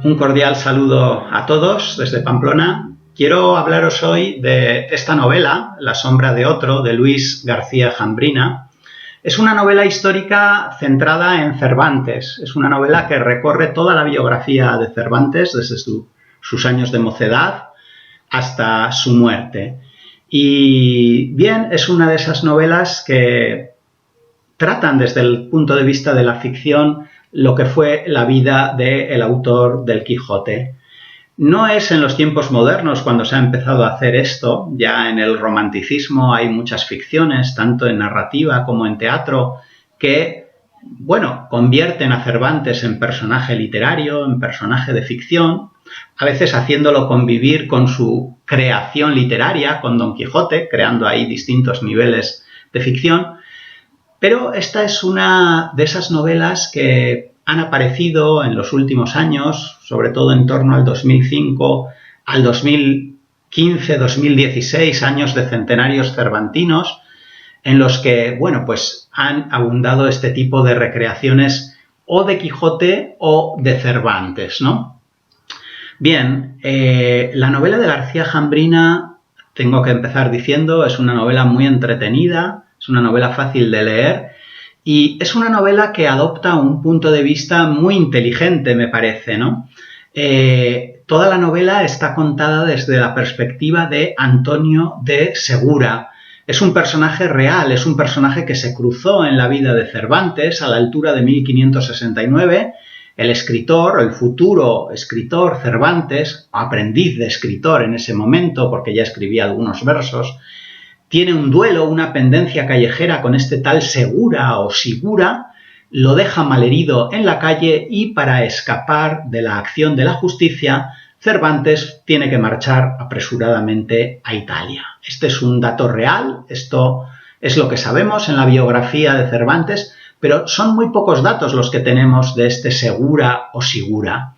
Un cordial saludo a todos desde Pamplona. Quiero hablaros hoy de esta novela, La sombra de otro, de Luis García Jambrina. Es una novela histórica centrada en Cervantes. Es una novela que recorre toda la biografía de Cervantes desde sus años de mocedad hasta su muerte. Y bien, es una de esas novelas que tratan desde el punto de vista de la ficción lo que fue la vida del autor del Quijote. No es en los tiempos modernos cuando se ha empezado a hacer esto, ya en el romanticismo hay muchas ficciones, tanto en narrativa como en teatro, que, convierten a Cervantes en personaje literario, en personaje de ficción, a veces haciéndolo convivir con su creación literaria, con Don Quijote, creando ahí distintos niveles de ficción. Pero esta es una de esas novelas que han aparecido en los últimos años, sobre todo en torno al 2005, al 2015, 2016, años de centenarios cervantinos, en los que, han abundado este tipo de recreaciones o de Quijote o de Cervantes, ¿no? Bien, la novela de García Jambrina, tengo que empezar diciendo, es una novela muy entretenida, es una novela fácil de leer y es una novela que adopta un punto de vista muy inteligente, me parece, ¿no? Toda la novela está contada desde la perspectiva de Antonio de Segura. Es un personaje real, es un personaje que se cruzó en la vida de Cervantes a la altura de 1569. El escritor, el futuro escritor Cervantes, aprendiz de escritor en ese momento, porque ya escribía algunos versos, tiene un duelo, una pendencia callejera con este tal Segura o Sigura, lo deja malherido en la calle y para escapar de la acción de la justicia, Cervantes tiene que marchar apresuradamente a Italia. Este es un dato real, esto es lo que sabemos en la biografía de Cervantes, pero son muy pocos datos los que tenemos de este Segura o Sigura.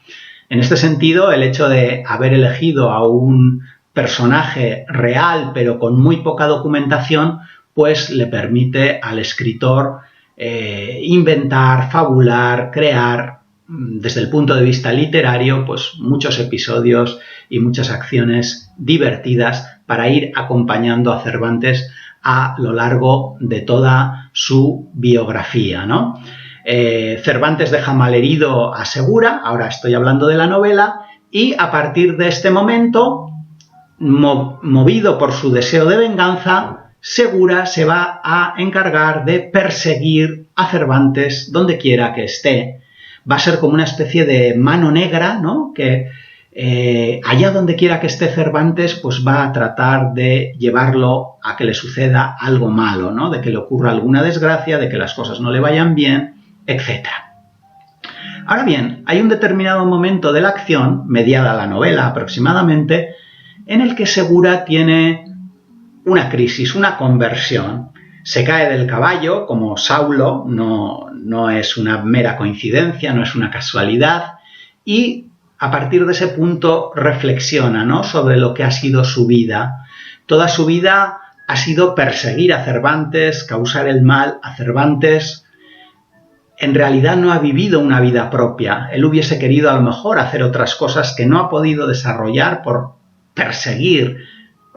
En este sentido, el hecho de haber elegido a un personaje real pero con muy poca documentación, pues le permite al escritor inventar, fabular, crear desde el punto de vista literario, pues muchos episodios y muchas acciones divertidas para ir acompañando a Cervantes a lo largo de toda su biografía, ¿no? Cervantes deja malherido a Segura, ahora estoy hablando de la novela, y a partir de este momento, movido por su deseo de venganza, Segura se va a encargar de perseguir a Cervantes donde quiera que esté. Va a ser como una especie de mano negra, ¿no? Que allá donde quiera que esté Cervantes, pues va a tratar de llevarlo a que le suceda algo malo, ¿no? De que le ocurra alguna desgracia, de que las cosas no le vayan bien, etc. Ahora bien, hay un determinado momento de la acción, mediada la novela aproximadamente, en el que Segura tiene una crisis, una conversión. Se cae del caballo como Saulo, no es una mera coincidencia, no es una casualidad, y a partir de ese punto reflexiona, ¿no?, sobre lo que ha sido su vida. Toda su vida ha sido perseguir a Cervantes, causar el mal a Cervantes. En realidad no ha vivido una vida propia. Él hubiese querido a lo mejor hacer otras cosas que no ha podido desarrollar por perseguir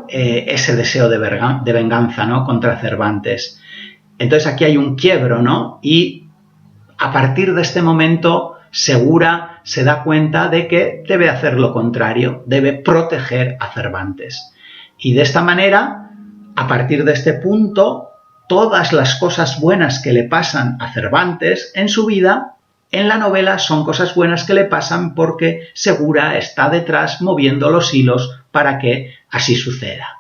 ese deseo de venganza, ¿no?, contra Cervantes. Entonces aquí hay un quiebro, ¿no? Y a partir de este momento Segura se da cuenta de que debe hacer lo contrario, debe proteger a Cervantes. Y de esta manera, a partir de este punto, todas las cosas buenas que le pasan a Cervantes en su vida, en la novela son cosas buenas que le pasan porque Segura está detrás moviendo los hilos para que así suceda.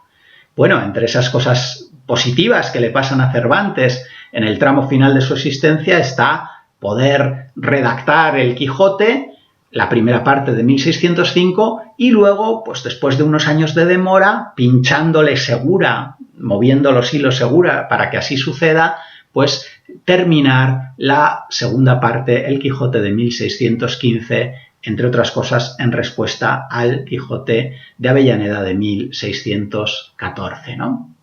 Bueno, entre esas cosas positivas que le pasan a Cervantes en el tramo final de su existencia está poder redactar el Quijote, la primera parte de 1605, y luego, pues después de unos años de demora, pinchándole Segura, moviendo los hilos Segura para que así suceda, pues terminar la segunda parte, el Quijote de 1615, entre otras cosas en respuesta al Quijote de Avellaneda de 1614, ¿no?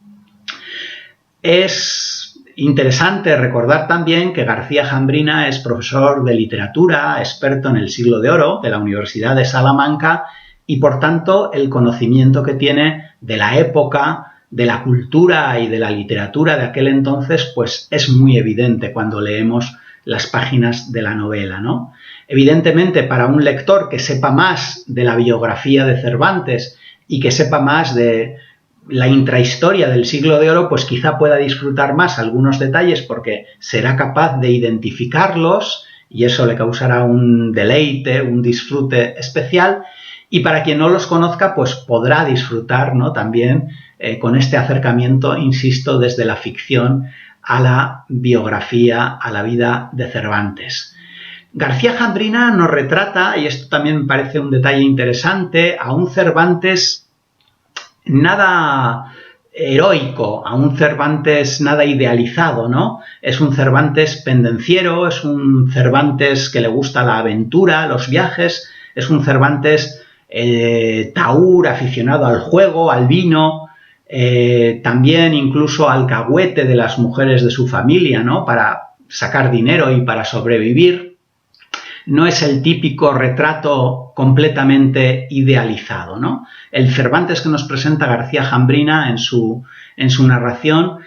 Es interesante recordar también que García Jambrina es profesor de literatura, experto en el Siglo de Oro de la Universidad de Salamanca y, por tanto, el conocimiento que tiene de la época, de la cultura y de la literatura de aquel entonces, pues es muy evidente cuando leemos las páginas de la novela, ¿no? Evidentemente, para un lector que sepa más de la biografía de Cervantes y que sepa más de la intrahistoria del Siglo de Oro, pues quizá pueda disfrutar más algunos detalles porque será capaz de identificarlos y eso le causará un deleite, un disfrute especial. Y para quien no los conozca, pues podrá disfrutar, ¿no?, también con este acercamiento, insisto, desde la ficción a la biografía, a la vida de Cervantes. García Jambrina nos retrata, y esto también me parece un detalle interesante, a un Cervantes nada heroico, a un Cervantes nada idealizado, ¿no? Es un Cervantes pendenciero, es un Cervantes que le gusta la aventura, los viajes, es un Cervantes taur, aficionado al juego, al vino, también incluso alcahuete de las mujeres de su familia, ¿no?, para sacar dinero y para sobrevivir. No es el típico retrato completamente idealizado, ¿no? El Cervantes que nos presenta García Jambrina en su narración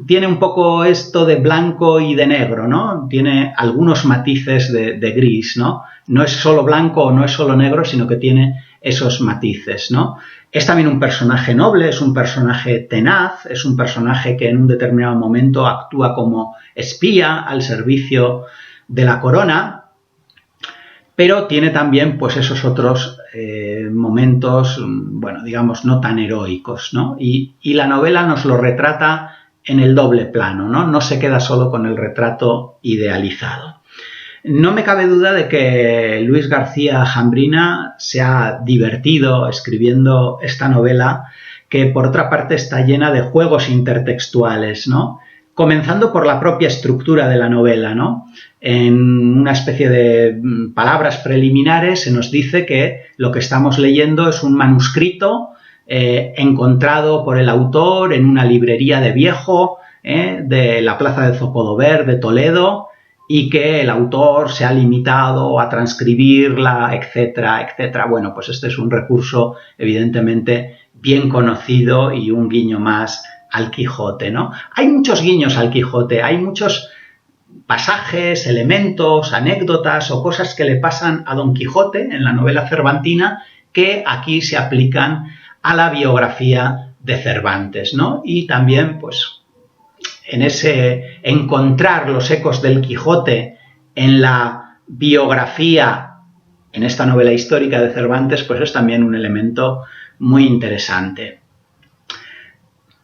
tiene un poco esto de blanco y de negro, ¿no? Tiene algunos matices de gris, ¿no? No es solo blanco o no es solo negro, sino que tiene esos matices, ¿no? Es también un personaje noble, es un personaje tenaz, es un personaje que en un determinado momento actúa como espía al servicio de la corona, pero tiene también pues esos otros momentos, bueno, digamos, no tan heroicos, ¿no? Y la novela nos lo retrata en el doble plano, ¿no? No se queda solo con el retrato idealizado. No me cabe duda de que Luis García Jambrina se ha divertido escribiendo esta novela, que por otra parte está llena de juegos intertextuales, ¿no? Comenzando por la propia estructura de la novela, ¿no? En una especie de palabras preliminares se nos dice que lo que estamos leyendo es un manuscrito encontrado por el autor en una librería de viejo de la plaza de Zocodover de Toledo, y que el autor se ha limitado a transcribirla, etcétera, etcétera. Bueno, pues este es un recurso evidentemente bien conocido y un guiño más al Quijote, ¿no? Hay muchos guiños al Quijote, hay muchos pasajes, elementos, anécdotas o cosas que le pasan a Don Quijote en la novela cervantina que aquí se aplican a la biografía de Cervantes, ¿no? Y también, pues, en ese encontrar los ecos del Quijote en la biografía, en esta novela histórica de Cervantes, pues es también un elemento muy interesante.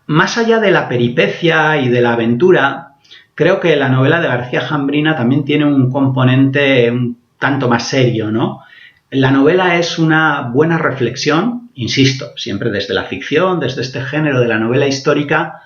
Más allá de la peripecia y de la aventura, creo que la novela de García Jambrina también tiene un componente un tanto más serio, ¿no? La novela es una buena reflexión, insisto, siempre desde la ficción, desde este género de la novela histórica,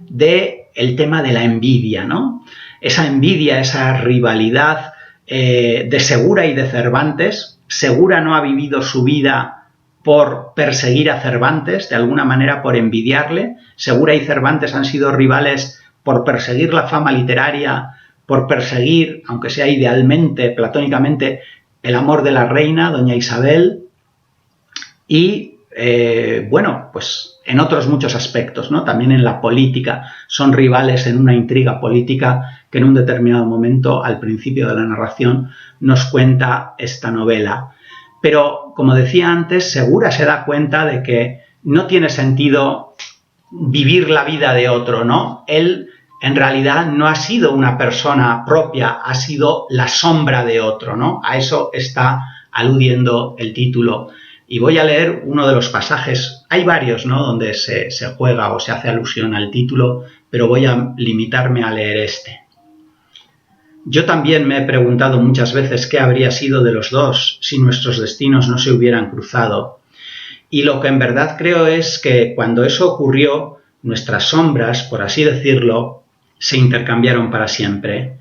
de el tema de la envidia, ¿no? Esa envidia, esa rivalidad de Segura y de Cervantes. Segura no ha vivido su vida por perseguir a Cervantes, de alguna manera por envidiarle. Segura y Cervantes han sido rivales por perseguir la fama literaria, por perseguir, aunque sea idealmente, platónicamente, el amor de la reina, doña Isabel, y bueno, pues en otros muchos aspectos, ¿no? También en la política, son rivales en una intriga política que en un determinado momento, al principio de la narración, nos cuenta esta novela. Pero, como decía antes, Segura se da cuenta de que no tiene sentido vivir la vida de otro, ¿no? Él, en realidad, no ha sido una persona propia, ha sido la sombra de otro, ¿no? A eso está aludiendo el título. Y voy a leer uno de los pasajes, hay varios, ¿no?, donde se juega o se hace alusión al título, pero voy a limitarme a leer este. Yo también me he preguntado muchas veces qué habría sido de los dos si nuestros destinos no se hubieran cruzado. Y lo que en verdad creo es que cuando eso ocurrió, nuestras sombras, por así decirlo, se intercambiaron para siempre.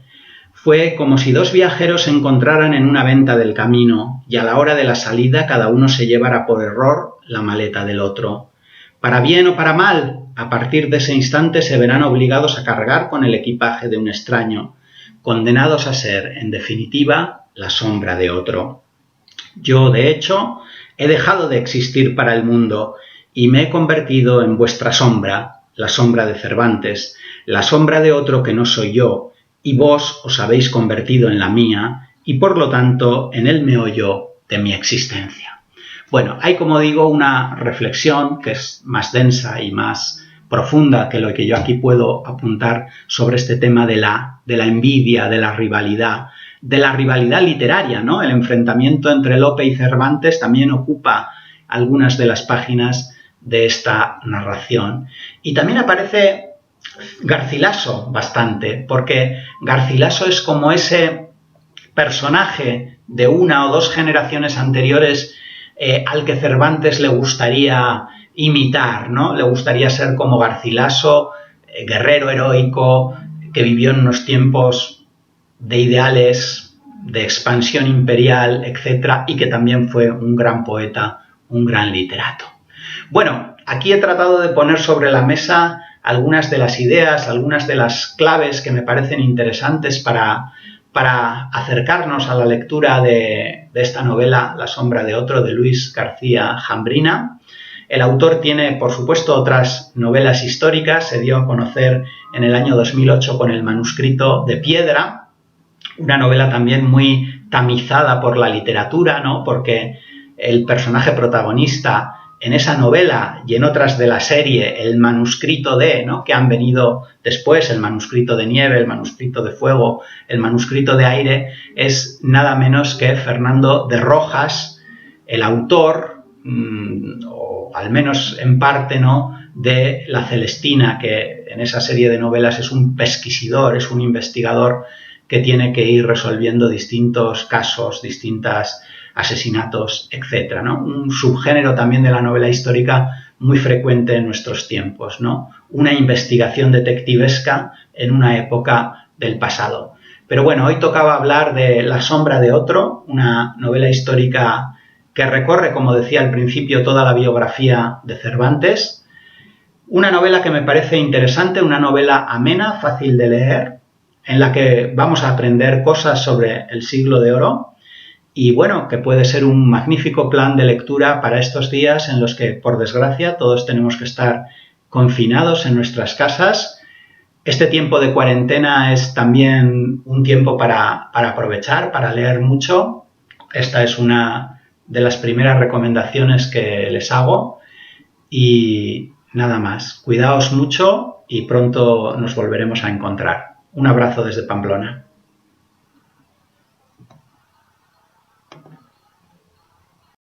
Fue como si dos viajeros se encontraran en una venta del camino y a la hora de la salida cada uno se llevara por error la maleta del otro. Para bien o para mal, a partir de ese instante se verán obligados a cargar con el equipaje de un extraño, condenados a ser, en definitiva, la sombra de otro. Yo, de hecho, he dejado de existir para el mundo y me he convertido en vuestra sombra, la sombra de Cervantes, la sombra de otro que no soy yo, y vos os habéis convertido en la mía y, por lo tanto, en el meollo de mi existencia. Bueno, hay, como digo, una reflexión que es más densa y más profunda que lo que yo aquí puedo apuntar sobre este tema de la envidia, de la rivalidad literaria, ¿no? El enfrentamiento entre Lope y Cervantes también ocupa algunas de las páginas de esta narración. Y también aparece Garcilaso bastante, porque Garcilaso es como ese personaje de una o dos generaciones anteriores al que Cervantes le gustaría imitar, ¿no? Le gustaría ser como Garcilaso, guerrero heroico, que vivió en unos tiempos de ideales, de expansión imperial, etc., y que también fue un gran poeta, un gran literato. Bueno, aquí he tratado de poner sobre la mesa algunas de las ideas, algunas de las claves que me parecen interesantes para acercarnos a la lectura de esta novela, La sombra de otro, de Luis García Jambrina. El autor tiene, por supuesto, otras novelas históricas. Se dio a conocer en el año 2008 con el manuscrito de Piedra, una novela también muy tamizada por la literatura, ¿no? Porque el personaje protagonista en esa novela y en otras de la serie, el manuscrito de, ¿no?, que han venido después, el manuscrito de nieve, el manuscrito de fuego, el manuscrito de aire, es nada menos que Fernando de Rojas, el autor, o al menos en parte, ¿no?, de La Celestina, que en esa serie de novelas es un pesquisidor, es un investigador que tiene que ir resolviendo distintos casos, distintos asesinatos, etc., ¿no? Un subgénero también de la novela histórica muy frecuente en nuestros tiempos, ¿no? Una investigación detectivesca en una época del pasado. Pero bueno, hoy tocaba hablar de La sombra de otro, una novela histórica que recorre, como decía al principio, toda la biografía de Cervantes. Una novela que me parece interesante, una novela amena, fácil de leer, en la que vamos a aprender cosas sobre el Siglo de Oro y, bueno, que puede ser un magnífico plan de lectura para estos días en los que, por desgracia, todos tenemos que estar confinados en nuestras casas. Este tiempo de cuarentena es también un tiempo para aprovechar, para leer mucho. Esta es una de las primeras recomendaciones que les hago y nada más. Cuidaos mucho y pronto nos volveremos a encontrar. Un abrazo desde Pamplona.